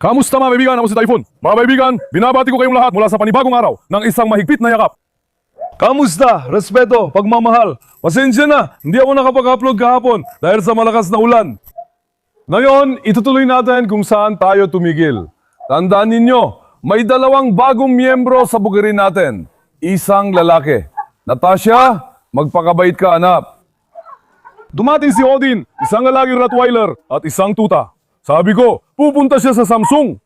Kamusta mga kaibigan? Ako si Typhoon. Mga kaibigan, binabati ko kayong lahat mula sa panibagong araw ng isang mahigpit na yakap. Kamusta? Respeto, pagmamahal. Pasensya na, hindi ako nakapag-upload kahapon dahil sa malakas na ulan. Ngayon, itutuloy natin kung saan tayo tumigil. Tandaan ninyo, may dalawang bagong miyembro sa bukirin natin. Isang lalaki. Natasha, magpakabait ka anak. Dumating si Odin, isang lalaking Rottweiler at isang tuta. Sabi ko, pupunta siya sa Samsung.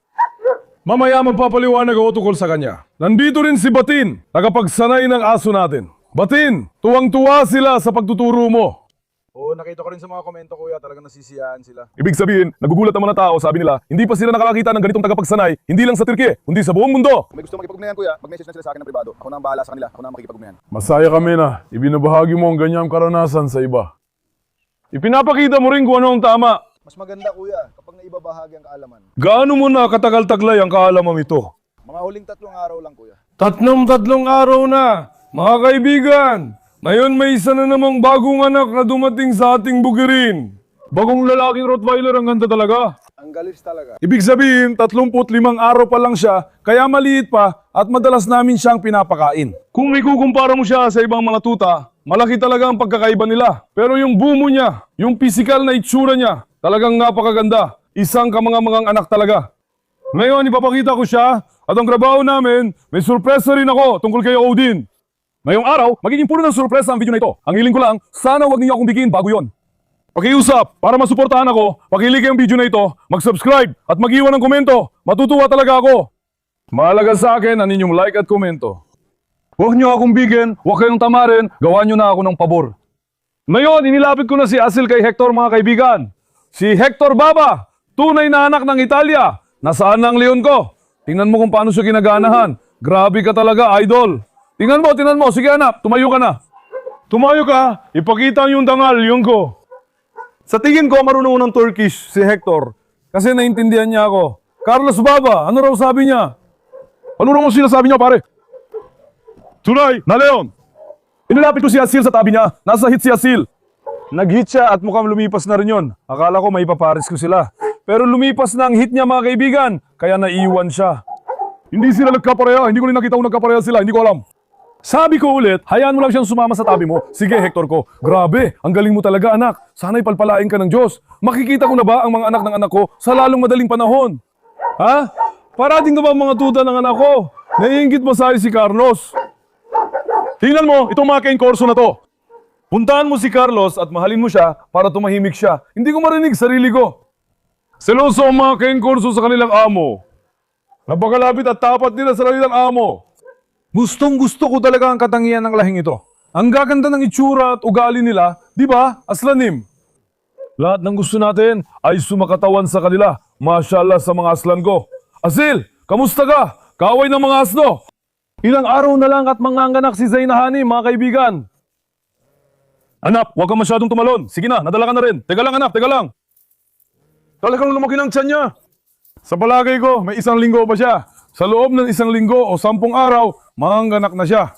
Mamaya magpapaliwanag ako tungkol sa kanya. Nandito rin si Batin, tagapagsanay ng aso natin. Batin, tuwang-tuwa sila sa pagtuturo mo. Oo, nakita ko rin sa mga komento, kuya. Talagang nasisiyaan sila. Ibig sabihin, nagugulat ang mga tao, sabi nila, hindi pa sila nakakakita ng ganitong tagapagsanay, hindi lang sa Turkey, kundi sa buong mundo. Kung may gusto makipag-ugnayan, kuya, mag-message na sila sa akin ng privado. Ako na ang bahala sa kanila. Ako na ang makikipag-ugnayan. Masaya kami na, ibinabahagi mo ang ganyang karanasan sa iba. Ipinapakita mo rin kung ano ang tama. Mas maganda, kuya, kapag naibabahagi ang kaalaman. Gaano mo na katagal-taglay ang kaalaman ito? Mga huling 3 araw lang, kuya. Tatlong araw na, mga kaibigan. Ngayon may isa na namang bagong anak na dumating sa ating bukirin. Bagong lalaking Rottweiler, ang ganda talaga. Ang galis talaga. Ibig sabihin, 35 araw pa lang siya, kaya maliit pa at madalas namin siyang pinapakain. Kung ikukumpara mo siya sa ibang mga tuta, malaki talaga ang pagkakaiba nila. Pero yung bumo niya, yung physical na itsura niya, talagang napakaganda. Isang kamangang anak talaga. Ngayon, ipapakita ko siya at ang trabaho namin, may surpresa rin ako tungkol kay Odin. Ngayong araw, magiging puro ng surpresa ang video na ito. Ang hiling ko lang, sana wag niyo akong bigyan bago yon. Pakiusap, para masuportahan ako, pakilig ang video na ito, mag-subscribe at mag-iwan ng komento. Matutuwa talaga ako. Mahalaga sa akin ang inyong like at komento. Huwag niyo akong bigyan, huwag kayong tamarin, gawan niyo na ako ng pabor. Ngayon, inilapit ko na si Asil kay Hector mga kaibigan. Si Hector Baba, tunay na anak ng Italia. Nasaan na ang leon ko? Tingnan mo kung paano siya ginaganahan. Grabe ka talaga, idol. Tingnan mo. Sige anak, tumayo ka na. Tumayo ka, ipakita yung dangal, yung ko. Sa tingin ko, marunong ng Turkish si Hector. Kasi naintindihan niya ako. Carlos Baba, ano raw sabi niya? Ano raw sinasabi niya, pare? Tunay na leon. Inilapit ko si Asil sa tabi niya. Nasa hit si Asil. Nag-hit siya at mukhang lumipas na rin yun. Akala ko may paparis ko sila. Pero lumipas na ang hit niya mga kaibigan. Kaya naiwan siya. Hindi sila nagkapareha. Hindi ko rin nakita kung nagkapareha sila. Hindi ko alam. Sabi ko ulit, hayaan mo lang siyang sumama sa tabi mo. Sige Hector ko. Grabe, ang galing mo talaga anak. Sana'y palpalain ka ng Diyos. Makikita ko na ba ang mga anak ng anak ko sa lalong madaling panahon? Ha? Parating na ba ang mga tuta ng anak ko? Naiingit mo sa si Carlos. Tingnan mo, itong mga Cane Corso na to. Puntahan mo si Carlos at mahalin mo siya para tumahimik siya. Hindi ko marinig sarili ko. Seloso ang mga Cane Corso sa kanilang amo. Napakalapit at tapat nila sa kanilang amo. Gustong gusto ko talaga ang katangian ng lahing ito. Ang gaganda ng itsura at ugali nila, di ba? Aslanim. Lahat ng gusto natin ay sumakatawan sa kanila. Masyaallah sa mga aslan ko. Asil, kamusta ka? Kaaway ng mga asno. Ilang araw na lang at manganganak si Zainahani, mga kaibigan. Anak, huwag kang masyadong tumalon. Sige na, nadala ka na rin. Teka lang anak, teka lang. Talagang lumaki ng tiyan niya. Sa palagay ko, may 1 linggo pa siya. Sa loob ng 1 linggo o 10 araw, manganganak na siya.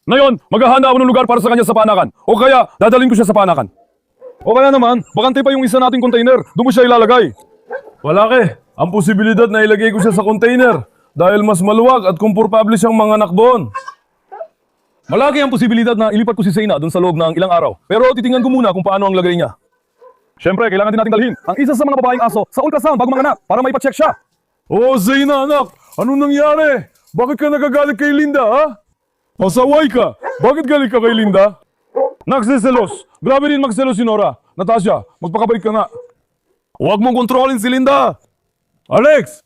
Ngayon, maghahanda ako ng lugar para sa kanya sa panakan. O kaya, dadalhin ko siya sa panakan. O kaya naman, bakante pa yung isa nating container. Doon mo siya ilalagay. Malaki. Ang posibilidad na ilagay ko siya sa container. Dahil mas maluwag at komportable siyang manganak doon. Malaki ang posibilidad na ilipat ko si Zaina doon sa loob ng ilang araw. Pero titingnan ko muna kung paano ang lagay niya. Siyempre, kailangan din natin dalhin ang isa sa mga babaeng aso sa ultrasound bago manganak para maipacheck siya. Oh, Zaina anak! Anong nangyari? Bakit ka nagagalit kay Linda, ha? Pasaway ka! Bakit galit ka kay Linda? Nagsiselos! Grabe rin magselos si Nora. Natasha, magpakabait ka nga. Huwag mong kontrolin si Linda! Alex!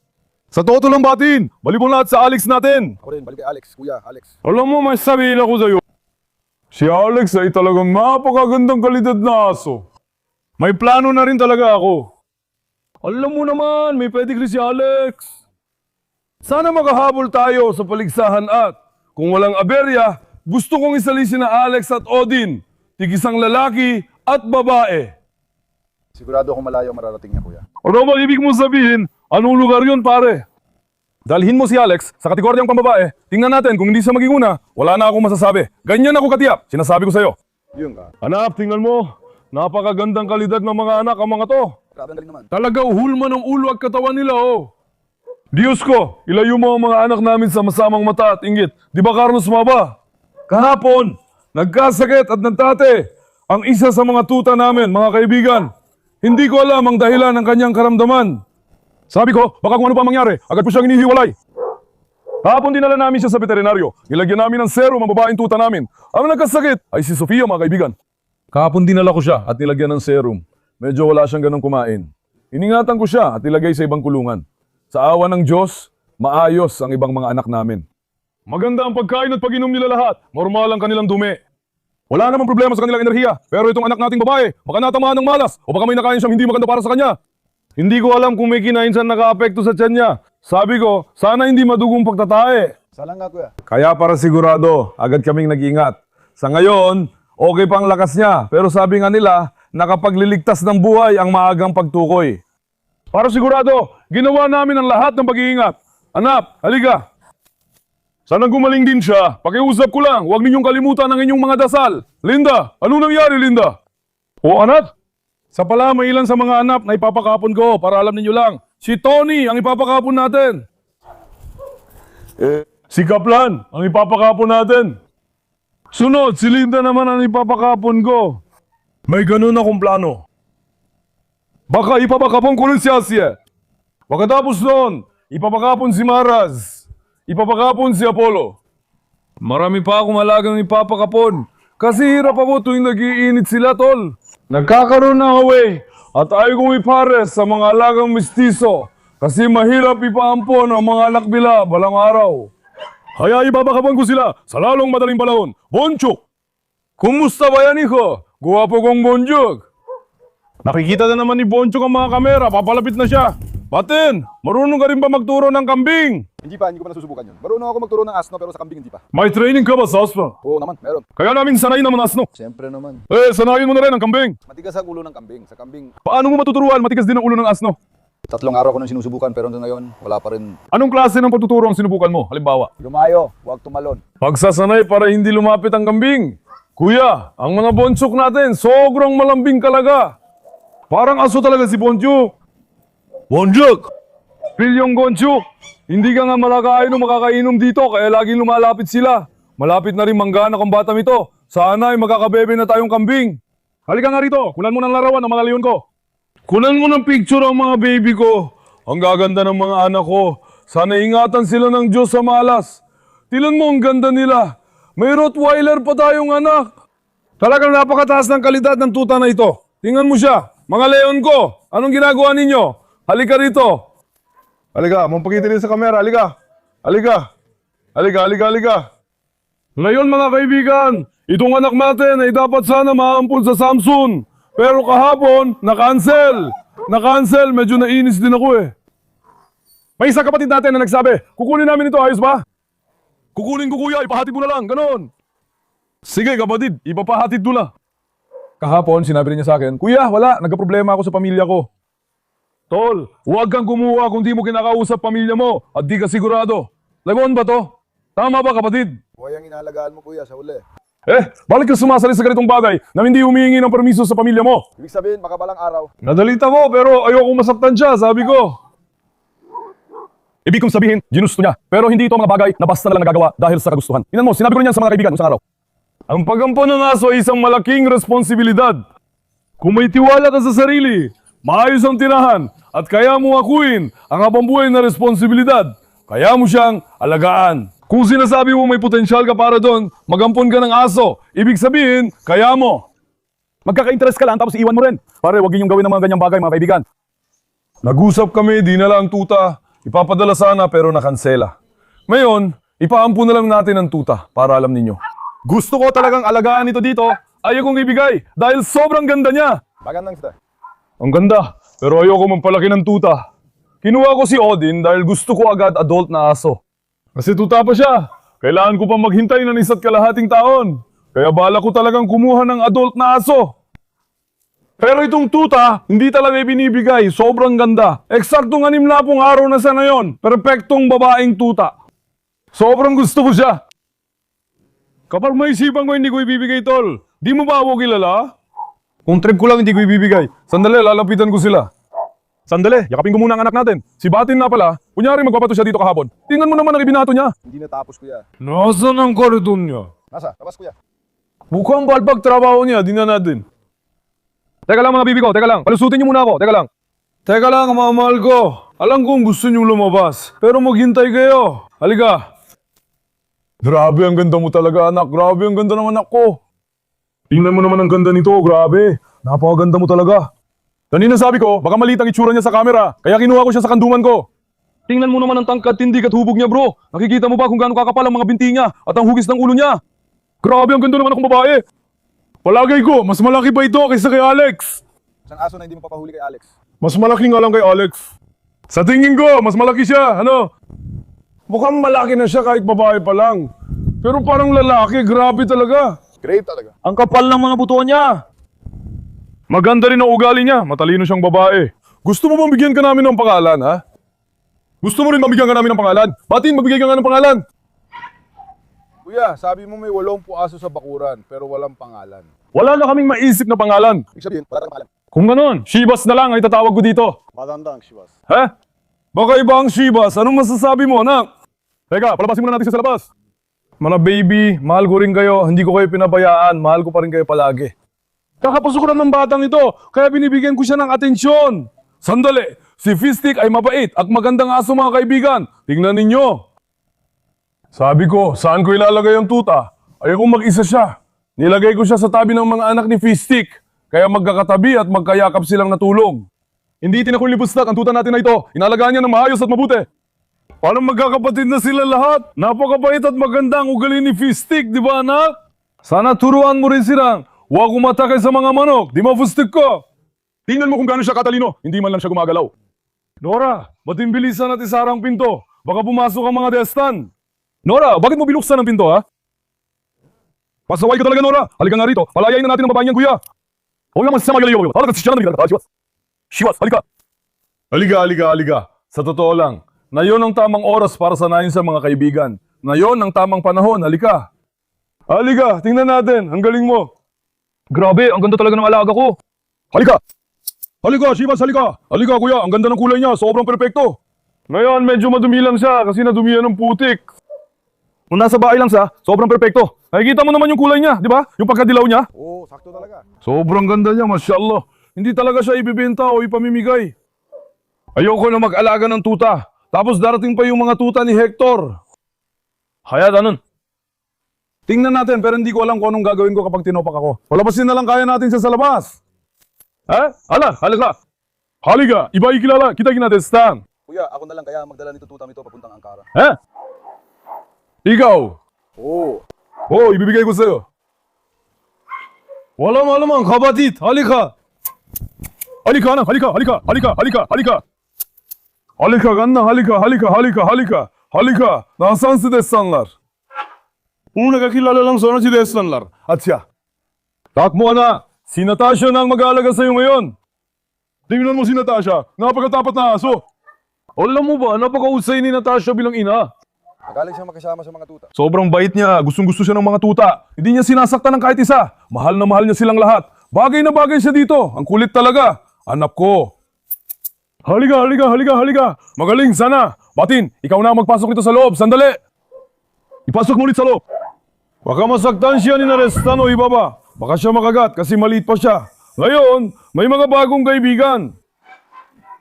Sa toto lang batin! Balibong lahat sa Alex natin! Ako rin, balik kay Alex, kuya, Alex. Alam mo, may sabihin ako sa'yo. Si Alex ay talagang napakagandang kalidad na aso. May plano na rin talaga ako. Alam mo naman, may pedigree si Alex. Sana makahabol tayo sa paligsahan at kung walang aberya, gusto kong isalisin na Alex at Odin, tig-isang lalaki at babae. Sigurado akong malayo mararating niya, kuya. Ano ba ibig mo sabihin? Anong lugar yun, pare? Dalhin mo si Alex sa kategoryang pambabae. Tingnan natin kung hindi siya maging una, wala na akong masasabi. Ganyan ako katiyak, sinasabi ko sa'yo. Yun ka. Anak, tingnan mo. Napakagandang kalidad ng mga anak ang mga to. Grabe ang galing naman. Talaga hulma ng ulo at katawan nila, oh. Diyos ko, ilayo mo ang mga anak namin sa masamang mata at inggit. Di ba, Carlos Maba? Kahapon, nagkasakit at nagtate ang isa sa mga tuta namin, mga kaibigan. Hindi ko alam ang dahilan ng kanyang karamdaman. Sabi ko, baka kung ano pa mangyari, agad ko siyang inihiwalay. Kahapon dinala namin siya sa veterinaryo. Nilagyan namin ng serum ang babaeng tuta namin. Ang nagkasakit ay si Sofia, mga kaibigan. Kahapon dinala ko siya at nilagyan ng serum. Medyo wala siyang ganong kumain. Iningatan ko siya at ilagay sa ibang kulungan. Sa awa ng Diyos, maayos ang ibang mga anak namin. Maganda ang pagkain at pag-inom nila lahat. Normal ang kanilang dumi. Wala namang problema sa kanilang enerhiya. Pero itong anak nating babae, baka natamaan ng malas o baka may nakain siyang hindi maganda para sa kanya. Hindi ko alam kung may kinain siyang naka-apekto sa tiyan niya. Sabi ko, sana hindi madugong pagtatae. Salang nga kuya. Kaya para sigurado, agad kaming nag-ingat. Sa ngayon, okay pa ang lakas niya. Pero sabi nga nila, nakapagliligtas ng buhay ang maagang pagtukoy. Para sigurado, ginawa namin ang lahat ng pag-iingat. Anak, halika. Sana gumaling din siya. Pakiusap ko lang, huwag ninyong kalimutan ang inyong mga dasal. Linda, ano nangyari, Linda? O anak? Sa pala, may ilan sa mga anak na ipapakapon ko para alam ninyo lang. Si Tony ang ipapakapon natin. Si Kaplan ang ipapakapon natin. Sunod, si Linda naman ang ipapakapon ko. May ganun akong plano. Baka ipapakapon ko rin si Asia. Pagkatapos noon, ipapakapon si Maraz. Ipapakapon si Apollo. Marami pa akong alagang ipapakapon. Kasi hirap ako tuwing nag-iinit sila, tol. Nagkakaroon ng away at ayaw kong ipares sa mga alagang mistiso. Kasi mahirap ipaampon ang mga anak nila balang araw. Kaya ipapakapon ko sila sa lalong madaling panahon. Bonchuk! Kumusta ba yan, hijo? Guwapo kong Bonchuk. Nakikita na naman ni Bonchuk ang mga kamera. Papalapit na siya. Batin, marunong ka rin ba magturo ng kambing? Hindi pa, hindi ko pa nasusubukan yun. Marunong ako magturo ng asno pero sa kambing hindi pa. May training ka ba sa aspa? Oo naman, meron. Kaya namin sanayin naman asno. Siyempre naman. Sanayin mo na rin ang kambing. Matigas ang ulo ng kambing. Sa kambing, Paano mo matuturuan? Matigas din ang ulo ng asno. 3 araw ko nang sinusubukan pero hanggang ngayon, wala pa rin. Anong klase ng pagtuturo ang sinubukan mo? Halimbawa, Lumayo, huwag tumalon. pagsasanay para hindi lumapit ang kambing. Kuya, ang mga Bonchuk natin, sobrang malambing talaga. Parang aso talaga si Bonchuk. Bonchuk! Pilyong Bonchuk, hindi ka nga malakain o makakainom dito kaya laging lumalapit sila. Malapit na rin manggana kang batang ito. Sana ay magkakabebe na tayong kambing. Halika nga rito, kunan mo ng larawan ng mga leon ko. Kunan mo ng picture ang mga baby ko. Ang gaganda ng mga anak ko. Sana ingatan sila ng Diyos sa malas. Tilan mo ang ganda nila. May Rottweiler pa tayong anak. Talagang napakataas ng kalidad ng tuta na ito. Tingnan mo siya. Mga leon ko, anong ginagawa ninyo? Halika rito. Halika, mampakita rin sa kamera. Halika. Halika. Halika, halika, halika. Ngayon mga kaibigan, itong anak natin ay dapat sana maampun sa Samsung. Pero kahapon, na-cancel. Na-cancel, medyo nainis din ako eh. May isang kapatid natin na nagsabi, kukunin namin ito, ayos ba? Kukunin ko kuya, ipahatid mo na lang, ganon. Sige kapatid, ipapahatid mo na. Kahapon, sinabi rin niya sa akin, kuya, wala, nagka-problema ako sa pamilya ko. Tol, huwag kang kumuha kung di mo kinakausap pamilya mo at di ka sigurado. Lagon ba to? Tama ba kapatid? Huwag ang inaalagaan mo kuya sa uli. Bakit ka sumasali sa ganitong bagay na hindi humihingi ng permiso sa pamilya mo? Ibig sabihin, makabalang araw. Nadalita ko pero ayokong masaktan siya, sabi ko. Ibig kong sabihin, ginusto niya. Pero hindi ito mga bagay na basta na lang nagagawa dahil sa kagustuhan. Tingnan mo, sinabi ko rin yan sa mga kaibigan isang araw. Ang pag-ampon ng aso ay isang malaking responsibilidad. Kung may tiwala ka sa sarili, maayos ang tirahan at kaya mo akuin ang habambuhay na responsibilidad. Kaya mo siyang alagaan. Kung sinasabi mo may potensyal ka para doon, magampon ka ng aso. Ibig sabihin, kaya mo. Magkaka-interest ka lang tapos iwan mo rin. Pare, huwag ninyong gawin ng mga ganyang bagay mga kaibigan. Nag-usap kami, di na lang tuta. Ipapadala sana pero nakansela. Ngayon, ipaampun na lang natin ang tuta para alam ninyo. Gusto ko talagang alagaan ito dito. Ayaw kong ibigay dahil sobrang ganda niya. Magandang sir. Ang ganda, pero ayoko magpalaki ng tuta. Kinuha ko si Odin dahil gusto ko agad adult na aso. Kasi tuta pa siya. Kailangan ko pa maghintay ng 1.5 taon. Kaya bala ko talagang kumuha ng adult na aso. Pero itong tuta, hindi talaga ibinibigay. Sobrang ganda. Eksaktong 6 araw na sa ngayon. Perpektong babaeng tuta. Sobrang gusto ko siya. Kapag may isipan ko hindi ko ibibigay, tol. Di mo ba ako kilala? Kung trip ko lang hindi ko ibibigay. Sandali, lalapitan ko sila. Sandali, yakapin ko muna ang anak natin. Si Batin na pala, kunyari magpapato siya dito kahapon. Tingnan mo naman ang ibinato niya. Hindi natapos, kuya. Nasaan ang karton niya? Nasa, labas, kuya. Mukhang balbag trabaho niya, di na natin. Teka lang mga bibi ko, teka lang. Palusutin niyo muna ako, teka lang. Teka lang mga mahal ko. Alam kong gusto niyong lumabas, pero maghintay kayo. Halika. Grabe, ang ganda mo talaga anak. Grabe, ang ganda naman ako. Tingnan mo naman ang ganda nito, grabe. Napakaganda mo talaga. Kanina sabi ko, baka maliit ang itsura niya sa camera, kaya kinuha ko siya sa kanduman ko. Tingnan mo naman ang tangkad, tindig at hubog niya bro. Nakikita mo ba kung gaano kakapal ang mga binti niya at ang hugis ng ulo niya? Grabe, ang ganda naman akong babae. Palagay ko, mas malaki pa ito kaysa kay Alex. Isang aso na hindi mo papahuli kay Alex. Mas malaki nga lang kay Alex. Sa tingin ko, mas malaki siya, ano? Mukhang malaki na siya kahit babae pa lang. Pero parang lalaki, grabe talaga. Grave talaga. Ang kapal ng mga buto niya. Maganda rin ang ugali niya, matalino siyang babae. Gusto mo bang bigyan ka namin ng pangalan, ha? Gusto mo rin mabigyan ka namin ng pangalan? Batin, magbigay ka nga ng pangalan. Kuya, sabi mo may 80 aso sa bakuran, pero walang pangalan. Wala na kaming maisip na pangalan. Ibig sabihin, wala tayong pangalan. Kung ganon, Shibas na lang ang itatawag ko dito. Maganda ang Shivas. Ha? Baka iba ang Shibas. Anong masasabi mo, anak? Teka, palabasin muna natin siya sa labas. Mga baby, mahal ko rin kayo. Hindi ko kayo pinabayaan. Mahal ko pa rin kayo palagi. Kakapasok ko ng batang ito, kaya binibigyan ko siya ng atensyon. Sandali, si Fistic ay mabait at magandang aso mga kaibigan. Tingnan ninyo. Sabi ko, saan ko ilalagay ang tuta? Ayoko mag-isa siya. Nilagay ko siya sa tabi ng mga anak ni Fistic. Kaya magkakatabi at magkayakap silang natulog. Hindi tinakulibustak ang tuta natin na ito. Inalagaan niya ng maayos at mabuti. Parang magkakapatid na sila lahat. Napakabait at maganda ang ugali ni Fistic, di ba anak? Sana turuan mo rin silang huwag umatake sa mga manok, di mafustik ko. Tingnan mo kung gaano siya katalino, hindi man lang siya gumagalaw. Nora, ba't imbilisan natin sa harang pinto? Baka pumasok ang mga destan. Nora, bakit mo binuksan ang pinto, ha? Pasaway ka talaga, Nora. Halika nga rito. Palayain na natin ang babae niyang kuya. Huwag naman sasama galayo. Halika, siya na naglalakad. Shiwas. Shiwas, halika. Halika. Sa totoo lang, na yon ang tamang oras para sanayin sa mga kaibigan. Na yon ang tamang panahon. Halika. Halika, tingnan natin. Ang galing mo. Grabe, ang ganda talaga ng alaga ko. Halika. Halika, Shivas, halika. Halika, kuya. Ang ganda ng kulay niya. Sobrang perpekto. Ngayon, medyo madumi lang siya kasi nadumihan ng putik. Kung nasa bahay lang siya, sobrang perpekto. Nakikita mo naman yung kulay niya, di ba? Yung pagkadilaw niya. Oo, sakto talaga. Sobrang ganda niya, mashallah. Hindi talaga siya ibibenta o ipamimigay. Ayoko na mag-alaga ng tuta. Tapos darating pa yung mga tuta ni Hector. Hayat, anon. Tingnan natin, pero hindi ko alam kung anong gagawin ko kapag tinopak ako. Palabasin na lang kaya natin siya sa labas. Halika. Halika, iba ikilala. Kita natin, Stan. Kuya, ako na lang kaya magdala nito tutam ito papuntang Ankara. Ikaw. Oo. Ibibigay ko sa'yo. Wala malamang, kabatit. Halika. Halika, anak. Halika. Halika. Nasaan si Destanlar? Nagkakilala lang sana si Destanlar. At siya. Takmo na. Si Natasha na ang mag-aalaga sa'yo ngayon. Tingnan mo si Natasha. Napakatapat na aso. Alam mo ba, napakausay ni Natasha bilang ina. Magaling siyang makisama sa mga tuta. Sobrang bait niya. Gustong-gusto siya ng mga tuta. Hindi niya sinasaktan ng kahit isa. Mahal na mahal niya silang lahat. Bagay na bagay siya dito. Ang kulit talaga. Anak ko. Halika. Magaling sana. Batin, ikaw na magpasok dito sa loob. Sandali. Ipasok mo ulit sa loob. Baka masaktan siya ni Narestan o ibaba. Baka siya makagat kasi maliit pa siya. Ngayon, may mga bagong kaibigan.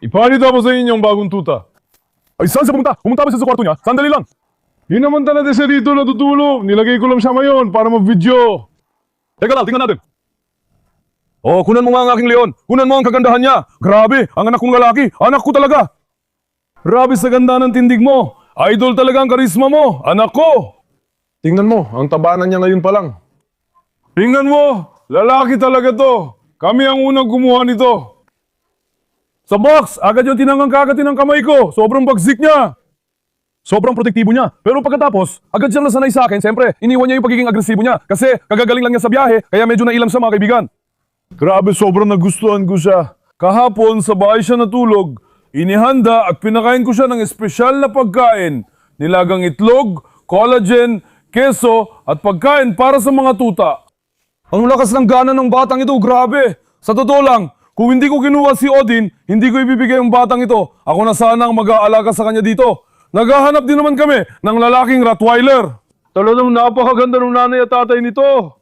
Ipakita ko sa inyong bagong tuta. Ay, saan siya pumunta? Pumunta ba siya sa kwarto niya? Sandali lang. Hinamanta natin siya dito natutulog. Nilagay ko lang siya ngayon para mag-video. Teka lang, tingnan natin. Kunan mo nga ang aking leon. Kunan mo ang kagandahan niya. Grabe, ang anak kong lalaki. Anak ko talaga. Grabe sa ganda ng tindig mo. Idol talaga ang karisma mo. Anak ko. Tingnan mo, ang tabanan niya ngayon pa lang. Tingnan mo, lalaki talaga to. Kami ang unang kumuha nito. Sa box, agad yung tinanggang kagatin ng kamay ko. Sobrang bagsik niya. Sobrang protektibo niya. Pero pagkatapos, agad siyang nasanay sa akin. Siyempre, iniwan niya yung pagiging agresibo niya. Kasi kagagaling lang niya sa biyahe, kaya medyo nailam sa mga kaibigan. Grabe, sobrang nagustuhan ko siya. Kahapon, sa bahay siya natulog. Inihanda at pinakain ko siya ng espesyal na pagkain. Nilagang itlog, collagen, keso at pagkain para sa mga tuta. Ang lakas ng gana ng batang ito, grabe. Sa totoo lang, Kung hindi ko kinuha si Odin, hindi ko ibibigay ang batang ito. Ako na sana ang mag-aalaga sa kanya dito. Naghahanap din naman kami ng lalaking Rottweiler. Talagang napakaganda ng nanay at tatay nito.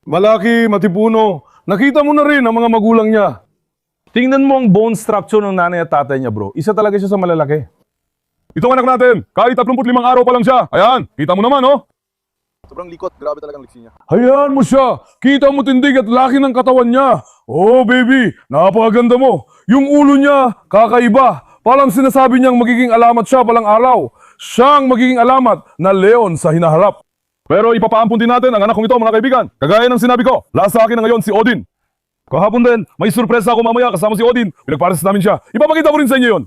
Malaki, matipuno. Nakita mo na rin ang mga magulang niya. Tingnan mo ang bone structure ng nanay at tatay niya, bro. Isa talaga siya sa malalaki. Ito ang anak natin. Kahit 35 araw pa lang siya. Ayan, kita mo naman, oh. Sobrang likot, grabe talagang liksi niya. Hayaan mo siya. Kita mo tindig at laki ng katawan niya. Oh, baby, napakaganda mo. Yung ulo niya, kakaiba. Parang sinasabi niyang magiging alamat siya palang araw. Siyang magiging alamat na leon sa hinaharap. Pero ipapaampun din natin ang anak kong ito, mga kaibigan. Kagaya ng sinabi ko, last sa akin na ngayon si Odin. Kahapon din, may surpresa ako mamaya kasama si Odin. Pinagpares namin siya. Ipapakita ko rin sa inyo yun.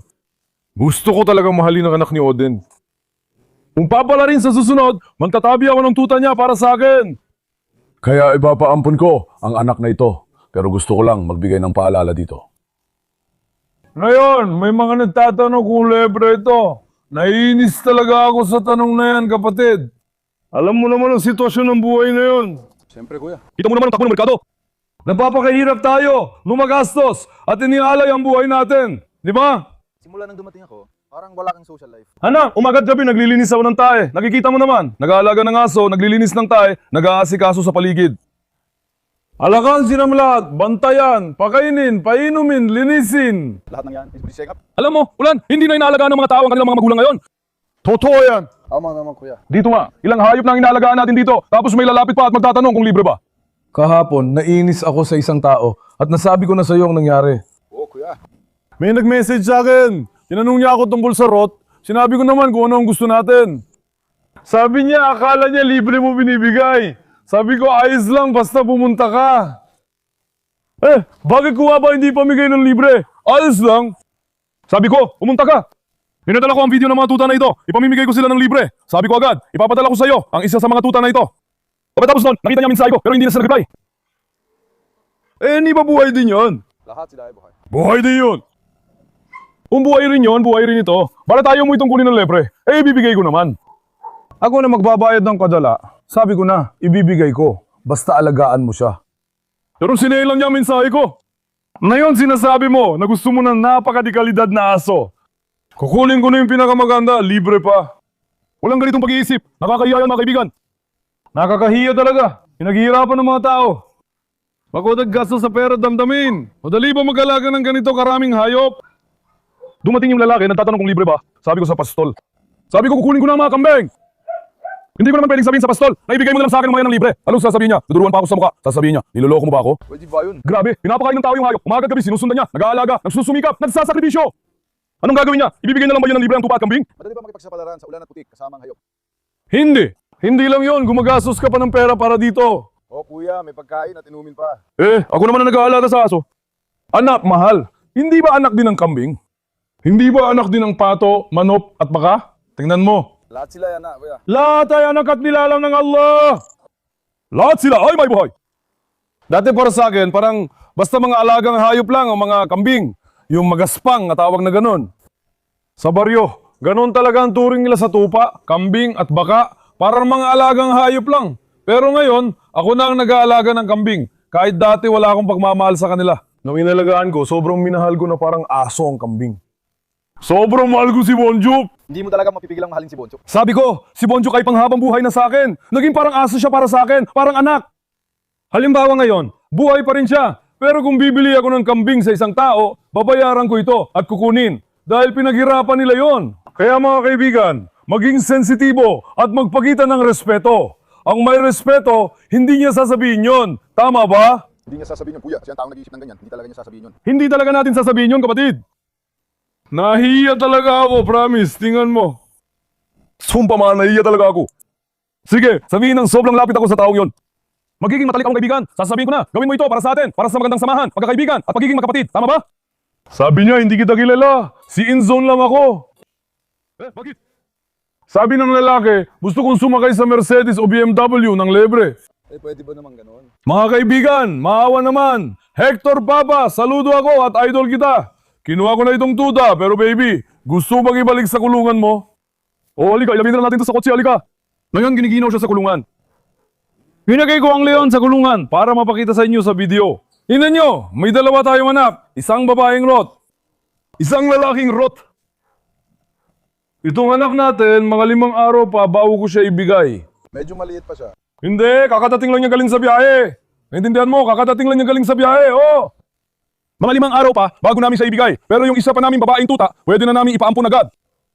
Gusto ko talagang mahalin ang anak ni Odin. Kung papala rin sa susunod, magtatabi ako ng tuta niya para sa akin. Kaya ipapaampun ko ang anak na ito. Pero gusto ko lang magbigay ng paalala dito. Ngayon, may mga nagtatanong kung libre ito. Naiinis talaga ako sa tanong na yan, kapatid. Alam mo naman ang sitwasyon ng buhay ngayon. Siyempre, kuya. Kita mo naman ang takbo ng merkado. Nagpapakahirap tayo, lumagastos, at inialay ang buhay natin. Di ba? Simula nang dumating ako, parang wala kang social life. Anak, umagat gabi naglilinis ako ng tae. Nakikita mo naman, nag-aalaga ng aso, naglilinis ng tae, nag-aasikaso sa paligid. Alakan sinamlahat, bantayan, pakainin, painumin, linisin. Lahat ng yan, is check up. Alam mo, Ulan, hindi na inaalagaan ng mga tao ang kanilang mga magulang ngayon. Totoo yan. Tama naman, kuya. Dito nga, ilang hayop na ang inaalagaan natin dito, tapos may lalapit pa at magtatanong kung libre ba. Kahapon, nainis ako sa isang tao at nasabi ko na sa iyo ang nangyari. Oo, kuya. May nag-message sa akin. Tinanong niya ako tungkol sa rot. Sinabi ko naman kung ano ang gusto natin. Sabi niya, akala niya libre mo binibigay. Sabi ko, ayos lang basta pumunta ka. Bakit ko nga ba hindi pamigay ng libre? Ayos lang. Sabi ko, pumunta ka. Pinadala ko ang video ng mga tuta na ito. Ipamimigay ko sila ng libre. Sabi ko agad, ipapadala ko sa iyo ang isa sa mga tuta na ito. Pagkatapos nun, nakita niya ang mensahe ko pero hindi na sila nag-reply. Hindi ba buhay din yon? Lahat sila ay buhay. Buhay din yun. Kung buhay rin yun, buhay rin ito. Para tayo mo itong kunin ng lepre, ibibigay ko naman. Ako na magbabayad ng kadala. Sabi ko na, ibibigay ko. Basta alagaan mo siya. Pero sinelang niya ang mensahe ko. Ngayon sinasabi mo na gusto mo ng napakadekalidad na aso. Kukunin ko na yung pinakamaganda, libre pa. Walang ganitong pag-iisip. Nakakahiya yan mga kaibigan. Nakakahiya talaga. Pinaghihirapan ng mga tao. Pag naggasto sa pera damdamin. Madali ba mag-alaga ng ganito karaming hayop? Dumating yung lalaki, nagtatanong kung libre ba. Sabi ko sa pastol. Sabi ko kukunin ko na ang mga kambing. Hindi ko naman pwedeng sabihin sa pastol na ibigay mo na lang sa akin ng mga ng libre. Anong sasabihin niya? Duduruan pa ako sa mukha. Sasabihin niya, niloloko mo ba ako? Pwede ba yun? Grabe, pinapakain ng tao yung hayop. Umaga gabi, sinusundan niya, nag-aalaga, nagsusumikap, nagsasakripisyo. Anong gagawin niya? Ibibigay na lang ba yun ng libre ang tupa at kambing? Madali ba makipagsapalaran sa ulan at putik kasama ang hayop? Hindi. Hindi lang yun. Gumagastos ka pa ng pera para dito. Oo, kuya, may pagkain at inumin pa. Ako naman na nag-aalaga sa aso. Anak, mahal. Hindi ba anak din ng kambing? Hindi ba anak din ng pato, manok at baka? Tingnan mo. Lahat sila yan na, kuya. Lahat ay anak at nilalang ng Allah. Lahat sila ay may buhay. Dati para sa akin, parang basta mga alagang hayop lang ang mga kambing. Yung magaspang na tawag na ganun. Sa baryo, ganun talaga ang turing nila sa tupa, kambing at baka. Parang mga alagang hayop lang. Pero ngayon, ako na ang nag-aalaga ng kambing. Kahit dati wala akong pagmamahal sa kanila. Nung inalagaan ko, sobrang minahal ko na parang aso ang kambing. Sobrang mahal ko si Bonjuk. Hindi mo talaga mapipigilang mahalin si Boncho. Sabi ko, si Bonjuk ay panghabang buhay na sa akin. Naging parang aso siya para sa akin, parang anak. Halimbawa ngayon, buhay pa rin siya. Pero kung bibili ako ng kambing sa isang tao, babayaran ko ito at kukunin. Dahil pinaghirapan nila yon. Kaya mga kaibigan, maging sensitibo at magpakita ng respeto. Ang may respeto, hindi niya sasabihin yon. Tama ba? Hindi niya sasabihin yun, kuya. Siya ang taong nag-iisip ng ganyan. Hindi talaga niya sasabihin yun. Hindi talaga natin sasabihin yon, kapatid. Nahiya talaga ako, promise. Tingnan mo. Sumpa mga nahiya talaga ako. Sige, sabihin ng sobrang lapit ako sa taong yon. Magiging matalik akong kaibigan. Sasabihin ko na, gawin mo ito para sa atin, para sa magandang samahan, pagkakaibigan at pagiging magkapatid. Tama ba? Sabi niya, hindi kita kilala. Si InZone lang ako. Bakit? Sabi ng lalaki, gusto kong sumakay sa Mercedes o BMW ng libre. Pwede ba naman gano'n? Mga kaibigan, maawa naman. Hector Papa, saludo ako at idol kita. Kinuha ko na itong tuta, pero baby, gusto bang ibalik sa kulungan mo? O halika, ilagay na lang natin ito sa kotse, halika. Ngayon, giniginaw siya sa kulungan. Pinagay ko ang leon sa kulungan para mapakita sa inyo sa video. Tingnan nyo, may dalawa tayong anak. Isang babaeng rot. Isang lalaking rot. Itong anak natin, mga 5 araw pa, bago ko siya ibigay. Medyo maliit pa siya. Hindi, kakatating lang niya galing sa biyahe. Naintindihan mo, kakatating lang niya galing sa biyahe, oh. Mga 5 araw pa, bago namin siya ibigay. Pero yung isa pa namin babaeng tuta, pwede na namin ipaampun agad.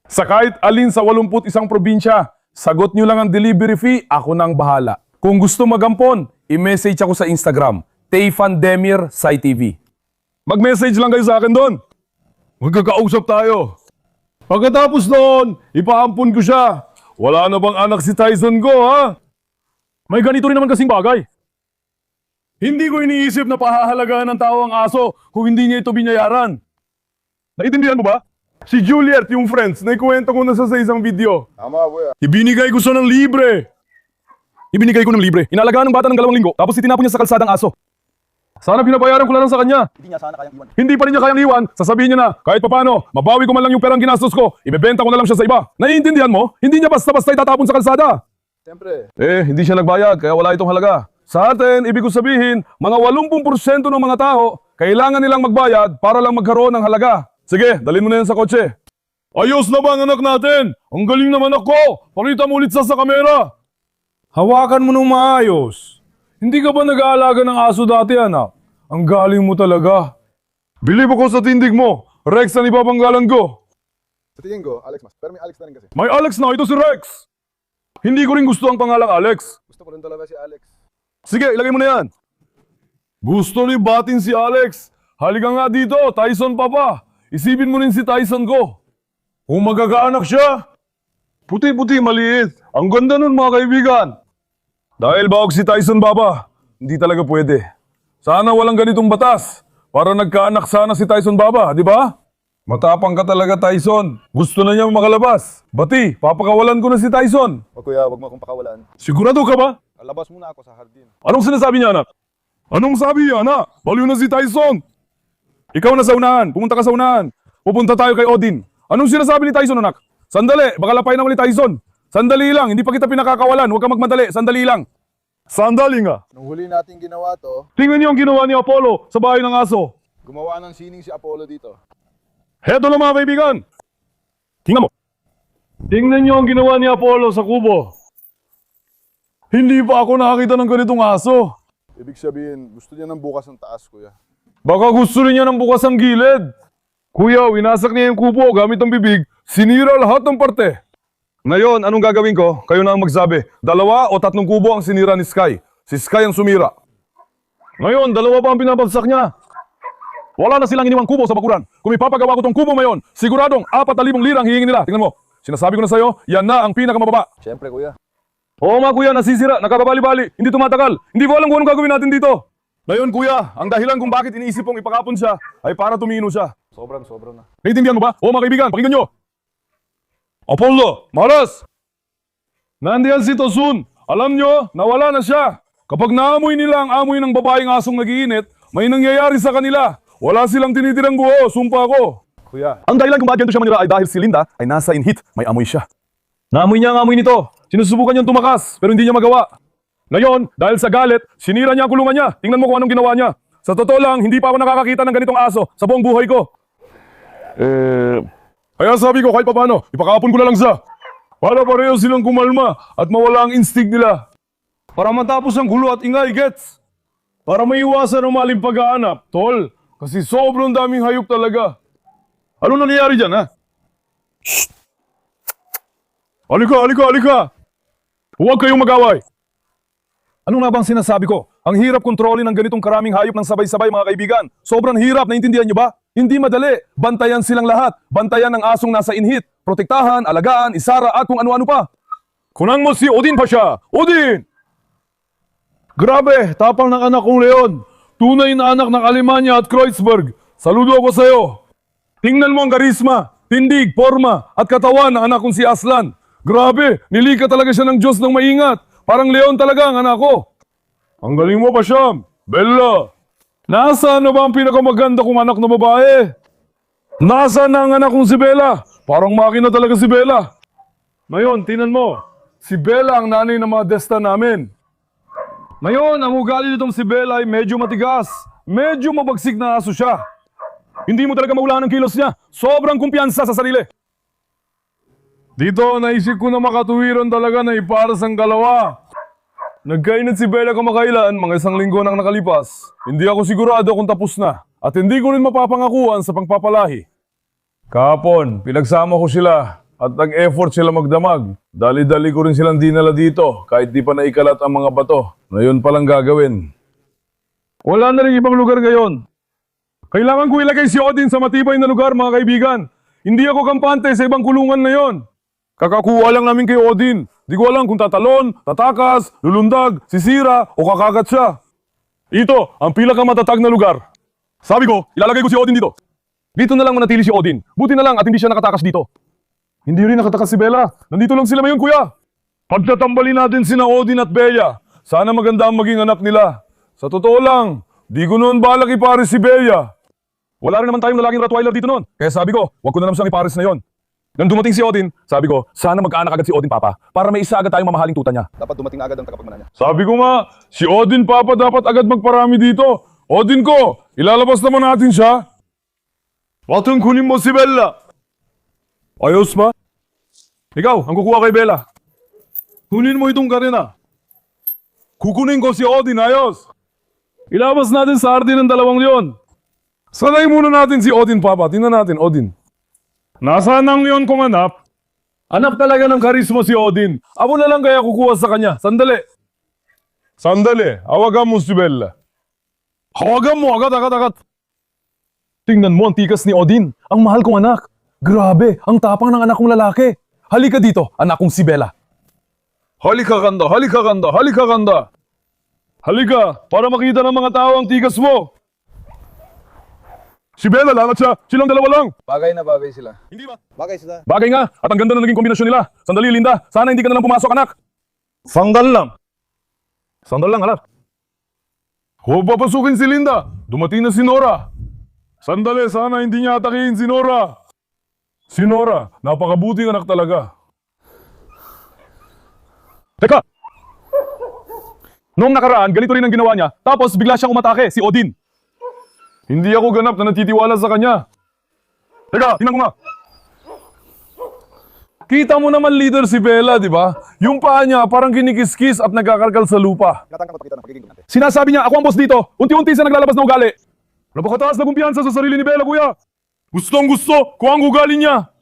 Sa kahit alin sa 81 probinsya, sagot nyo lang ang delivery fee, ako nang bahala. Kung gusto magampon, i-message ako sa Instagram, Tayfan Demir, Sai TV. Mag-message lang kayo sa akin doon. Magkakausap tayo. Pagkatapos noon, ipaampun ko siya. Wala na bang anak si Tyson ko, ha? May ganito rin naman kasing bagay. Hindi ko iniisip na pahahalagaan ng tao ang aso kung hindi niya ito binayaran. Naiintindihan mo ba? Si Juliet, yung friends, naikwento ko na sa isang video. Tama, kuya. Ibinigay ko siya ng libre. Ibinigay ko ng libre. Inalagaan ng bata ng 2 linggo, tapos itinapon niya sa kalsadang aso. Sana pinabayaran ko na lang sa kanya. Hindi niya sana kayang iwan. Hindi pa rin niya kayang iwan, sasabihin niya na, kahit papano, mabawi ko man lang yung perang ginastos ko, ibebenta ko na lang siya sa iba. Naiintindihan mo? Hindi niya basta-basta itatapon sa kalsada. Siyempre. Hindi siya nagbayad, kaya wala itong halaga. Sa atin, ibig ko sabihin, mga 80% ng mga tao, kailangan nilang magbayad para lang magkaroon ng halaga. Sige, dalhin mo na yan sa kotse. Ayos na ba ang anak natin? Ang galing naman ako! Pakita mo ulit sa kamera! Hawakan mo nung maayos. Hindi ka ba nag-aalaga ng aso dati, anak? Ang galing mo talaga. Bilib ako sa tindig mo. Rex ang ibabanggalan ko. Sa tingin ko, Alex mas. Pero may Alex na rin kasi. May Alex na, ito si Rex. Hindi ko rin gusto ang pangalang Alex. Gusto ko rin talaga si Alex. Sige, ilagay mo na yan. Gusto ni batin si Alex. Halika nga dito, Tyson papa. Isipin mo rin si Tyson ko. Kung magkakaanak siya. Puti-puti, maliit. Ang ganda nun mga kaibigan. Dahil bawag si Tyson baba, hindi talaga pwede. Sana walang ganitong batas. Para nagkaanak sana si Tyson baba, di ba? Matapang ka talaga, Tyson. Gusto na niya makalabas. Bati, papakawalan ko na si Tyson. O kuya, wag mo akong pakawalan. Sigurado ka ba? Labas muna ako sa hardin. Anong sinasabi niya, anak? Anong sabi niya, anak? Baliw na si Tyson. Ikaw na sa unahan. Pumunta ka sa unahan. Pupunta tayo kay Odin. Anong sinasabi ni Tyson, anak? Sandali, baka lapay na muli Tyson. Sandali lang, hindi pa kita pinakakawalan. Huwag ka magmadali, sandali lang. Sandali nga. Nung huli natin ginawa to, Tingnan niyo ang ginawa ni Apollo sa bahay ng aso. gumawa ng sining si Apollo dito. Heto lang mga kaibigan. Tingnan mo. Tingnan niyo ang ginawa ni Apollo sa kubo. Hindi pa ako nakakita ng ganitong aso. Ibig sabihin, gusto niya ng bukas ng taas, kuya. Baka gusto rin niya ng bukas ang gilid. Kuya, winasak niya yung kubo gamit ang bibig. Sinira lahat ng parte. Ngayon, anong gagawin ko? Kayo na ang magsabi. 2 o 3 kubo ang sinira ni Sky. Si Sky ang sumira. Ngayon, 2 pa ang pinabagsak niya. Wala na silang iniwang kubo sa bakuran. Kung ipapagawa ko tong kubo ngayon, siguradong 4,000 lirang hihingin nila. Tingnan mo. Sinasabi ko na sa'yo, yan na ang pinakamababa. Siyempre, kuya. Oo nga kuya, nasisira, nakababali-bali, hindi tumatagal. Hindi ko alam kung anong gagawin natin dito. Ngayon kuya, ang dahilan kung bakit iniisip kong ipakapon siya ay para tumino siya. Sobrang na. Naiintindihan mo ba? Oo mga kaibigan, pakinggan nyo. Apollo, Maras! Nandiyan si Tosun. Alam nyo, nawala na siya. Kapag naamoy nila ang amoy ng babaeng asong nagiinit, may nangyayari sa kanila. Wala silang tinitirang buo, sumpa ko. Kuya, Ang dahilan kung bakit ganito siya manira ay dahil si Linda ay nasa inhit, may amoy siya. Naamoy niya ang amoy nito. Sinusubukan niyang tumakas, pero hindi niya magawa. Ngayon, dahil sa galit, sinira niya ang kulungan niya. Tingnan mo kung anong ginawa niya. Sa totoo lang, hindi pa ako nakakakita ng ganitong aso sa buong buhay ko. Kaya sabi ko, kahit paano, ipakapon ko na lang siya. Para pareho silang kumalma at mawala ang instinct nila. Para matapos ang gulo at ingay, gets? Para maiwasan ang maling paghahanap, tol. Kasi sobrang daming hayop talaga. Ano nangyayari dyan, ha? Shh! Alika! Huwag kayong mag-away. Ano nga bang sinasabi ko? Ang hirap kontrolin ng ganitong karaming hayop ng sabay-sabay mga kaibigan. Sobrang hirap, naintindihan niyo ba? Hindi madali. Bantayan silang lahat. Bantayan ng asong nasa inhit. Protektahan, alagaan, isara at kung ano-ano pa. Kunang mo si Odin pa siya. Odin! Grabe, tapang ng anak kong Leon. Tunay na anak ng Alemanya at Kreuzberg. Saludo ako sa'yo. Tingnan mo ang karisma, tindig, forma at katawan ng anak kong si Aslan. Grabe, nilika talaga siya ng Diyos ng maingat. Parang leon talaga ang anak ko. Ang galing mo pa, Syam. Bella. Nasaan na ba ang pinakamaganda kong anak na babae? Nasaan na ang anak kong si Bella? Parang makina talaga si Bella. Ngayon, tingnan mo. Si Bella ang nanay ng mga desta namin. Ngayon, ang ugali nitong si Bella ay medyo matigas. Medyo mabagsik na aso siya. Hindi mo talaga maulaan ang kilos niya. Sobrang kumpiyansa sa sarili. Dito, naisip ko na makatuwiran talaga na iparas ang dalawa. Nagkainat si Bella kamakailan, mga 1 linggo nang nakalipas. Hindi ako sigurado kung tapos na. At hindi ko rin mapapangakuan sa pangpapalahi. Kahapon, pinagsama ko sila at nag-effort sila magdamag. Dali-dali ko rin silang dinala dito kahit di pa naikalat ang mga bato na yun palang gagawin. Wala na rin ibang lugar ngayon. Kailangan ko ilagay si Odin sa matibay na lugar, mga kaibigan. Hindi ako kampante sa ibang kulungan na yon. Kakakuha lang namin kay Odin. Di ko alam kung tatalon, tatakas, lulundag, sisira o kakagat siya. Ito ang pinakamatatag na lugar. Sabi ko, ilalagay ko si Odin dito. Dito na lang manatili si Odin. Buti na lang at hindi siya nakatakas dito. Hindi rin nakatakas si Bella. Nandito lang sila ngayon, kuya. Pagtatambalin natin sina Odin at Bella. Sana maganda ang maging anak nila. Sa totoo lang, di ko noon balak ipares si Bella. Wala rin naman tayong lalaking Rottweiler dito noon. Kaya sabi ko, wag ko na naman siyang ipares na yon. Nang dumating si Odin, sabi ko, sana magkaanak agad si Odin, Papa, para may isa agad tayong mamahaling tuta niya. Dapat dumating agad ang tagapagmana niya. Sabi ko nga, si Odin, Papa, dapat agad magparami dito. Odin ko, ilalabas naman natin siya. Watong kunin mo si Bella. Ayos ba? Ikaw, ang kukuha kay Bella. Kunin mo itong Karina. Kukunin ko si Odin, ayos. Ilabas natin sa hardin ng 2 yon. Sanay muna natin si Odin, Papa. Tingnan natin, Odin. Nasaan ang leon kong anak? Anak talaga ng karisma si Odin. Ako na lang kaya kukuha sa kanya. Sandali. Sandali. Hawagan mo si Bella. Hawagan mo. Agad. Tingnan mo ang tikas ni Odin. Ang mahal kong anak. Grabe. Ang tapang ng anak kong lalaki. Halika dito, anak kong si Bella. Halika, ganda. Halika, para makita ng mga tao ang tikas mo. Si Bella, langat siya. Silang 2 lang. Bagay na bagay sila. Hindi ba? Bagay sila. Bagay nga, at ang ganda na naging kombinasyon nila. Sandali, Linda. Sana hindi ka na lang pumasok, anak. Sandal lang, anak. Huwag papasukin si Linda. Dumating na si Nora. Sandali, sana hindi niya atakihin si Nora. Si Nora, napakabuting anak talaga. Teka! Noong nakaraan, ganito rin ang ginawa niya. Tapos bigla siyang umatake, si Odin. Hindi ako ganap na natitiwala sa kanya. Teka, tingnan ko nga. Kita mo naman leader si Bella, di ba? Yung paa niya parang kinikis-kis at nagkakarkal sa lupa. Latang kapagkita ng pagiging natin. Sinasabi niya, ako ang boss dito. Unti-unti siya naglalabas na ugali. Napakataas na kumpiyansa sa sarili ni Bella, kuya. Gustong gusto ko ang ugali niya.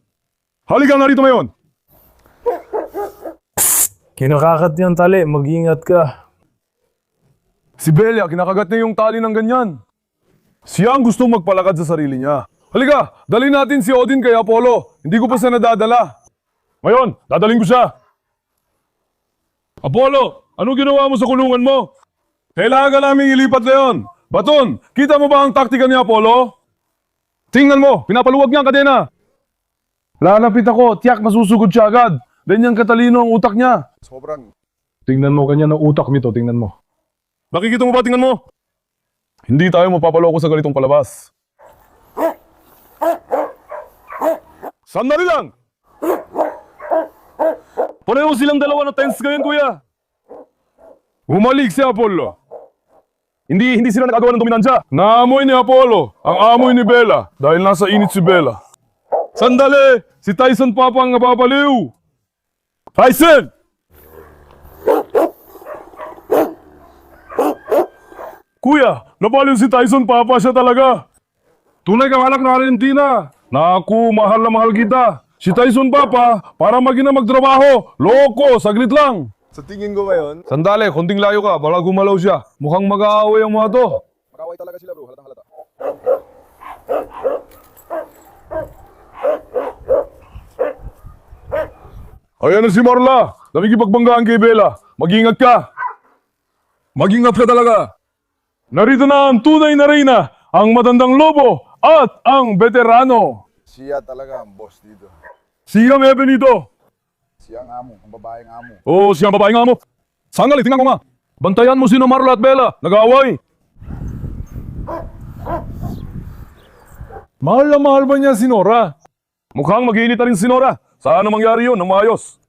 Halika nga rito ngayon. Kinakakat yung tali, mag-ingat ka. Si Bella, kinakagat niya yung tali ng ganyan. Siya ang gustong magpalakad sa sarili niya. Halika, dalhin natin si Odin kay Apollo. Hindi ko pa siya nadadala. Ngayon, dadaling ko siya. Apollo, ano ginawa mo sa kulungan mo? Kailangan namin ilipat na yun. Baton, kita mo ba ang taktika ni Apollo? Tingnan mo, pinapaluwag niya ang kadena. Lalapit ako, tiyak masusugod siya agad. Ganyan katalino ang utak niya. Sobrang. Tingnan mo ganyan ang utak nito, tingnan mo. Nakikita mo ba? Tingnan mo. Hindi tayo mapapaloko sa ganitong palabas. Sandali lang! Pareho silang 2 na tense ngayon, kuya. Humalik si Apollo. Hindi sila nagagawa ng dominansya. Naamoy ni Apollo ang amoy ni Bella dahil nasa init si Bella. Sandali! Si Tyson Papa ang napapaliw. Tyson! Kuya, napaliw si Tyson Papa, siya talaga. Tunay kang anak ng Argentina. Naku, mahal na mahal kita. Si Tyson Papa, para maging na magtrabaho. Loko, saglit lang. Sa tingin ko ngayon, Sandali, konting layo ka, baka gumalaw siya. Mukhang mag-aaway ang mga to. makaway talaga sila bro. Halatang halata. Ayan na si Marla. Nakikipagbanggaan kay Bella. Mag-ingat ka. Mag-ingat ka talaga. Narito na ang tunay na reyna, ang matandang lobo at ang veterano. Siya talaga ang boss dito. Siyang Ebenito. Siya ang amo, ang babaeng amo. Oo, siyang babae nga mo. Sandali, tingnan ko nga. Bantayan mo sino Marla at Bella. Nag-aaway. Mahal na mahal ba niya si Nora? Mukhang mag-iinit na rin si Nora. Saan mangyari yun ng maayos?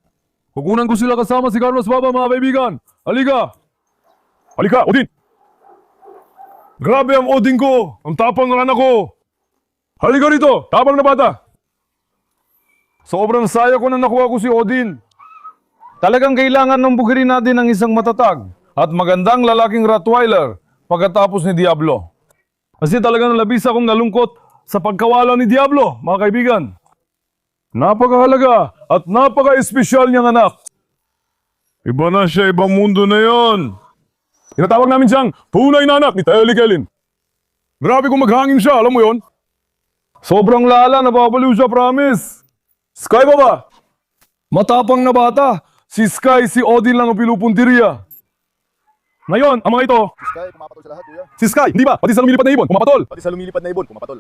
Kukunan ko sila kasama si Carlos Baba, mga kaibigan. Halika! Halika, Odin! Grabe ang Odin ko! Ang tapang ng anak ko! Halika rito! Tapang na bata! Sobrang saya ko na nakuha ko si Odin. Talagang kailangan ng bukirin natin ng isang matatag at magandang lalaking Rottweiler pagkatapos ni Diablo. Kasi talagang labis akong nalungkot sa pagkawala ni Diablo, mga kaibigan. Napakahalaga at napaka-espesyal niyang anak. Iba na siya, ibang mundo na yon. Tinatawag namin siyang tunay na anak ni Telly Kellin. Grabe kung maghangin siya, alam mo yon? Sobrang lala, nababaliw siya, promise. Sky ba ba? Matapang na bata. Si Sky, si Odin lang ang pinupuntirya. Ngayon, ang mga ito, Sky, pumapatol sa lahat, kuya. si Sky, hindi ba? Pati sa lumilipad na ibon, pumapatol. Pati sa lumilipad na ibon, pumapatol.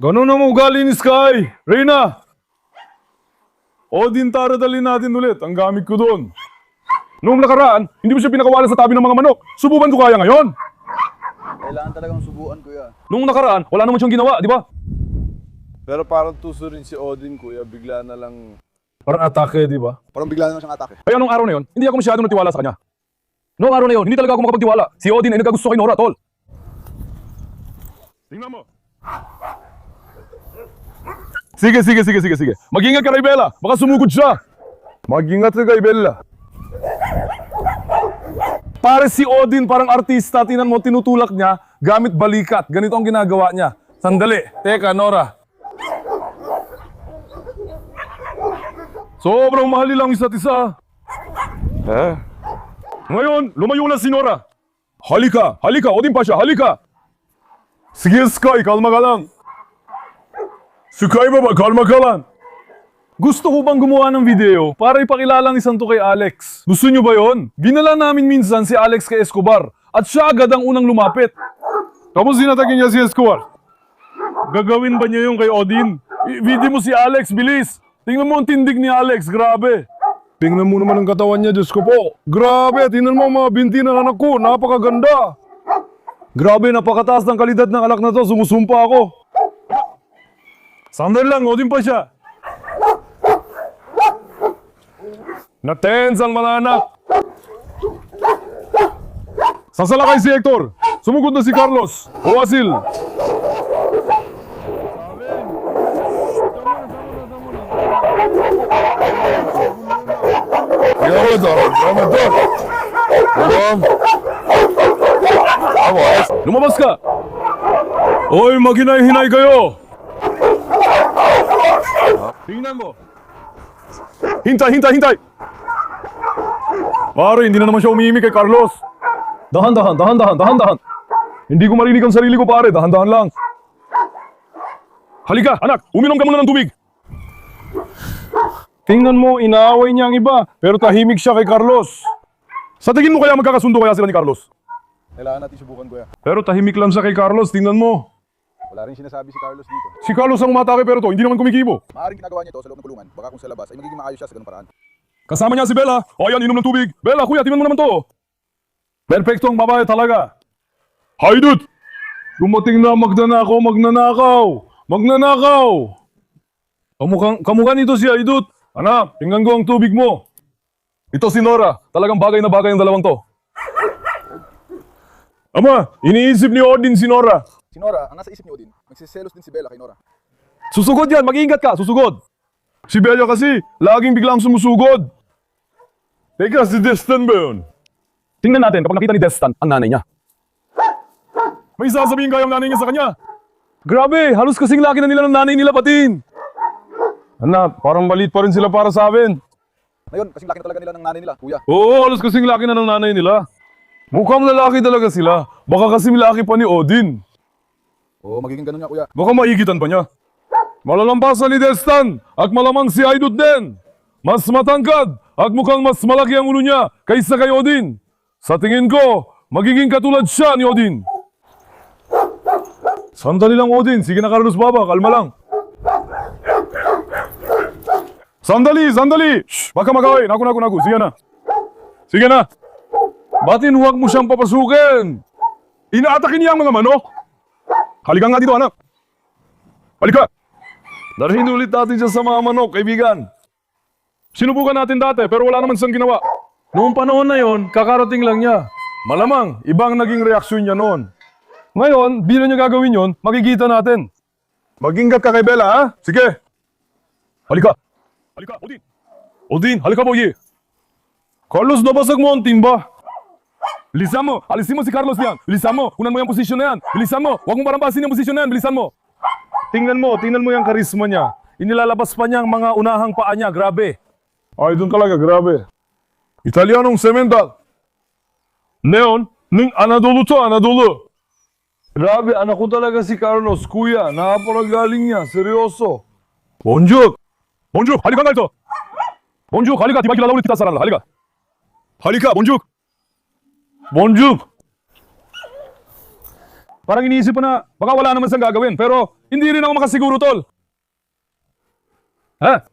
Ganun ang ugali ni Sky. Reyna, Odin tara dalhin natin ulit. Ang gamit ko doon. Noong nakaraan, hindi mo siya pinakawalan sa tabi ng mga manok. Subukan ko kaya ngayon. Kailangan talagang subuan, kuya. Noong nakaraan, wala naman siyang ginawa, di ba? Pero parang tuso rin si Odin, kuya. Bigla na lang... Parang atake, di ba? Parang bigla na lang siyang atake. Kaya nung araw na yon, hindi ako masyadong natiwala sa kanya. Noong araw na yon, hindi talaga ako makapagtiwala. Si Odin ay nagkagusto kay Nora, tol. Tingnan mo. Sige. Mag-ingat ka kay Bella. Baka sumugod siya. Mag-ingat ka kay Bella. Pare si Odin, parang artista. Tingnan mo, tinutulak niya gamit balikat. Ganito ang ginagawa niya. Sandali. Teka, Nora. Sobrang mahal nilang isa't isa. Ngayon, lumayo na si Nora. Halika, Odin pa siya, halika. Sige, Sky, kalma ka lang. Sky ba, kalma ka lang. Gusto ko bang gumawa ng video para ipakilala ang isang to kay Alex? Gusto nyo ba yon? Ginala namin minsan si Alex kay Escobar at siya agad ang unang lumapit. Tapos sinatagin niya si Escobar. Gagawin ba niya yung kay Odin? Video mo si Alex, bilis. Tingnan mo ang tindig ni Alex, grabe. Tingnan mo naman ang katawan niya, Diyos ko po. Grabe, tingnan mo ang mga binti ng anak ko, napakaganda. Grabe, napakataas ng kalidad ng anak na to, sumusumpa ako. Sandali lang, Odin pa siya. Na-tense ang mga anak. Sasalakay si Hector. Sumugod na si Carlos. O Asil. Lumabas ka! Oy, maghinay-hinay kayo! Tingnan mo! Hintay! Pare, hindi na naman siya umimik kay Carlos. Dahan-dahan. Hindi ko marinig ang sarili ko, pare. Dahan-dahan lang. Halika, anak, uminom ka muna ng tubig. Tingnan mo, inaaway niya ang iba, pero tahimik siya kay Carlos. Sa tingin mo kaya magkakasundo kaya sila ni Carlos? Kailangan natin subukan, kuya. Pero tahimik lang siya kay Carlos, tingnan mo. Wala rin sinasabi si Carlos dito. Si Carlos ang umatake pero to, hindi naman kumikibo. Maaaring ginagawa niya ito sa loob ng kulungan. Baka kung sa labas ay magiging maayos siya sa ganung paraan. Kasama niya si Bella. O ayan, inom ng tubig. Bella, kuya, tingnan mo naman to. Perfecto ang babae talaga. Haydut! Dumating na magnanakaw. Kamukha nito si Haydut. Anak, tingnan ko ang tubig mo. Ito si Nora. Talagang bagay na bagay ang dalawang to. Ama, iniisip ni Odin si Nora. Si Nora, ang nasa isip ni Odin, nagsiselos din si Bella kay Nora. Susugod yan, mag-iingat ka, susugod. Si Bella kasi, laging biglang sumusugod. Teka, si Destan ba yun? Tingnan natin kapag nakita ni Destan ang nanay niya. May sasabihin kayong nanay niya sa kanya. Grabe, halos kasing laki na nila ng nanay nila patin. Anak, parang maliit pa rin sila para sa amin. Ngayon, kasing laki na talaga nila ng nanay nila, kuya. Oo, halos kasing laki na ng nanay nila. Mukhang lalaki talaga sila. Baka kasing laki pa ni Odin. Oo, magiging ganun nga, kuya. Baka maigitan pa niya. Malalampasan ni Destan at malamang si Haydut din. Mas matangkad at mukhang mas malaki ang ulo niya kaysa kay Odin. Sa tingin ko, magiging katulad siya ni Odin. Sandali lang, Odin. Sige na, Carlos Baba. Kalma lang. Sandali! Shh! Baka magawin. Naku. Sige na. Batin huwag mo siyang papasukin. Inaatakin niya ang mga manok. Halika nga dito, anak. Halika. Darhin ulit natin siya sa mga manok, kaibigan. Sinubukan natin dati, pero wala naman siyang ginawa. Noong panahon na yon, kakarating lang niya. Malamang, ibang naging reaksyon niya noon. Ngayon, bilang niya gagawin yon, makikita natin. Mag-ingat ka kay Bella, ha? Sige. Halika. Halika, Odin. Odin, halika boy. Carlos, nabasag mo ang timba. Bilisan mo. Alisin mo si Carlos yan. Bilisan mo. Kunan mo yung posisyon na yan. Bilisan mo. Huwag mong parambasin yung posisyon na yan. Bilisan mo. Tingnan mo yung karisma niya. Inilalabas pa niya ang mga unahang paa niya. Grabe. Ay, doon talaga. Grabe. Italianong semental. Neon, ning Anadolu to, Anadolu. Grabe, anak ko talaga si Carlos. Kuya, nakapagagaling niya. Seryoso. Bonjuk. Bonjuk, halika nga ito. Bonjuk, halika. Di ba kilala ulit kita sa ranla? Halika. Halika, Bonjuk. Bonjuk. Parang iniisip pa na baka wala naman siyang gagawin. Pero hindi rin ako makasiguro, tol. Ha?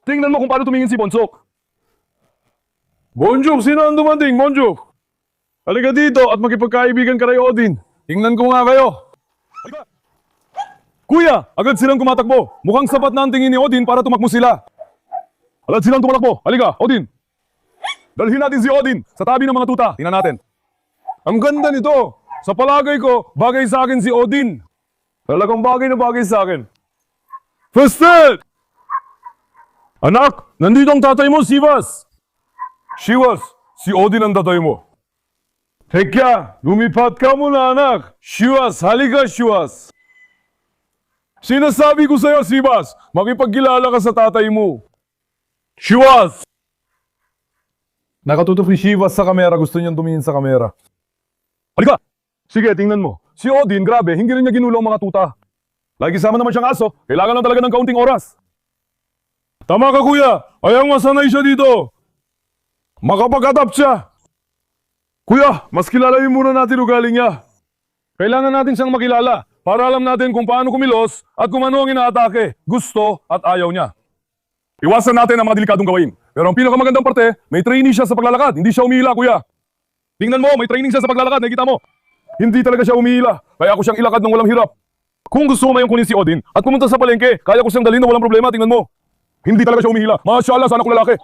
Tingnan mo kung paano tumingin si Bonsok. Bonjuk, sino ang dumating? Bonjuk. Halika dito at makipagkaibigan ka kay Odin. Tingnan ko nga kayo. Halika. Kuya, agad silang kumatakbo. Mukhang sapat na ang tingin ni Odin para tumakbo sila. Agad silang tumakbo. Halika, Odin. Dalhin natin si Odin sa tabi ng mga tuta. Tingnan natin. Ang ganda nito. Sa palagay ko, bagay sa akin si Odin. Talagang bagay na bagay sa akin. First step! Anak, nandito ang tatay mo, Sivas. Shivas, si Odin ang tatay mo. Teka, lumipat ka muna, anak. Shivas, halika, Shivas. Sinasabi ko sa'yo, Sivas, makipagkilala ka sa tatay mo. Shivas! Nakatutok si Shivas sa kamera. Gusto niyang tumingin sa kamera. Halika! Sige, tingnan mo. Si Odin, grabe, hindi rin niya ginulo ang mga tuta. Lagi sama naman siyang aso. Kailangan lang talaga ng kaunting oras. Tama ka, kuya. Ayang masanay siya dito. Makapag-adapt siya. Kuya, mas kilalain muna natin ugali niya. Kailangan natin siyang makilala para alam natin kung paano kumilos at kung ano ang inaatake, gusto at ayaw niya. Iwasan natin ang mga delikadong gawain. Pero ang pinakamagandang parte, may training siya sa paglalakad. Hindi siya umihila, kuya. Tingnan mo, may training siya sa paglalakad. Nakikita mo. Hindi talaga siya umihila. Kaya ako siyang ilakad ng walang hirap. Kung gusto mo mayong kunin si Odin at pumunta sa palengke, kaya ko siyang dalhin na walang problema. Tingnan mo. Hindi talaga siya umihila. Mashallah, sana ko lalaki.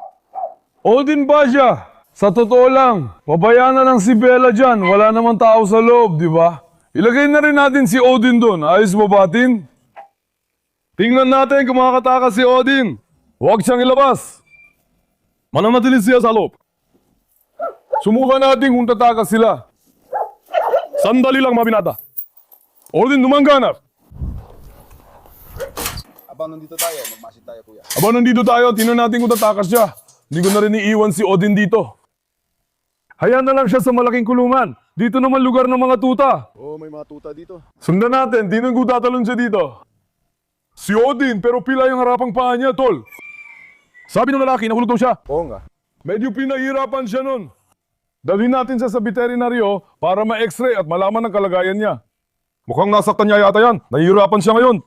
Odin ba siya? Sa totoo lang, pabayaan na lang si Bella dyan. Wala namang tao sa loob, di ba? Ilagay na rin natin si Odin doon. Ayos mo ba, Tin? Tingnan natin kung makakatakas si Odin. Huwag siyang ilabas. Mananatili siya sa loob. Subukan natin kung tatakas sila. Sandali lang, mga binata. Odin, dumangganap. Abang nandito tayo, magmasid tayo, kuya. Aba, nandito tayo. Tingnan natin kung tatakas siya. Hindi ko na rin iiwan si Odin dito. Hayaan na lang siya sa malaking kulungan. Dito naman lugar ng mga tuta. Oo, may mga tuta dito. Sundan natin. Tingnan ko tatalon siya dito. Si Odin, pero pila yung harapang paa niya, tol. Sabi ng lalaki, nahulog daw siya. Oo nga. Medyo pinahirapan siya nun. Dalhin natin siya sa veterinaryo para ma-x-ray at malaman ang kalagayan niya. Mukhang nasaktan niya yata yan. Nahihirapan siya ngayon.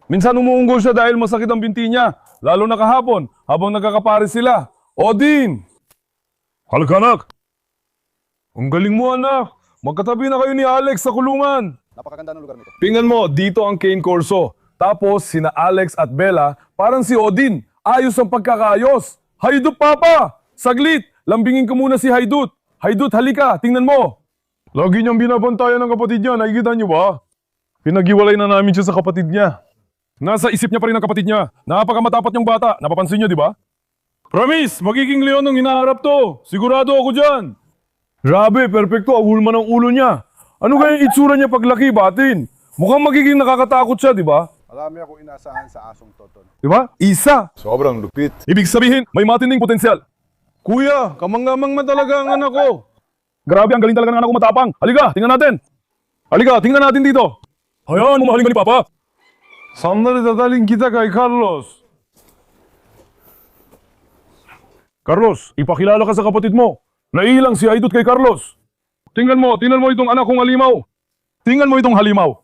Minsan umuunggol siya dahil masakit ang binti niya. Lalo na kahapon, habang nagkakapares sila. Odin! Halika, anak! Ang galing mo, anak! Magkatabi na kayo ni Alex sa kulungan. Napakaganda ng lugar nito. Tingnan mo, dito ang Cane Corso. Tapos, sina Alex at Bella, parang si Odin. Ayos ang pagkakaayos. Haydut, papa! Saglit! Lambingin ko muna si Haydut. Haydut, halika! Tingnan mo! Lagi niyang binabantayan ng kapatid niya. Nakikita niyo ba? Pinag-iwalay na namin siya sa kapatid niya. Nasa isip niya pa rin ang kapatid niya. Napakamatapat niyang bata. Napapansin niyo, di ba? Promise, magiging leon ang hinaharap to. Sigurado ako dyan. Grabe, perfecto. Ahulman ang ulo niya. Ano kaya yung itsura niya paglaki, batin? Mukhang magiging nakakatakot siya, di ba? Marami akong inaasahan sa asong toton. Di ba? Isa. Sobrang lupit. Ibig sabihin, may matinding potensyal. Kuya, kamangamang man talaga ang anak ko. Grabe, ang galing talaga ng anak ko matapang. Halika, tingnan natin. Halika, tingnan natin dito. Hayaan mo, mahalin ka ni Papa. Sandali, dadaling kita kay Carlos. Carlos, ipakilala ka sa kapatid mo. Naiilang si Haydut kay Carlos. Tingnan mo itong anak kong halimaw. Tingnan mo itong halimaw.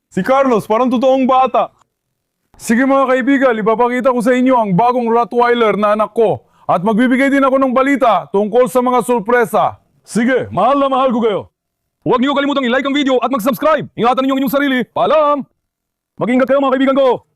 Si Carlos, parang totoong bata. Sige mga kaibigan, ipapakita ko sa inyo ang bagong Rottweiler na anak ko. At magbibigay din ako ng balita tungkol sa mga sorpresa. Sige, mahal na mahal ko kayo. Huwag niyo kalimutang i-like ang video at mag-subscribe. Ingatan niyo ang inyong sarili. Paalam! Mag-ingat kayo mga kaibigan ko.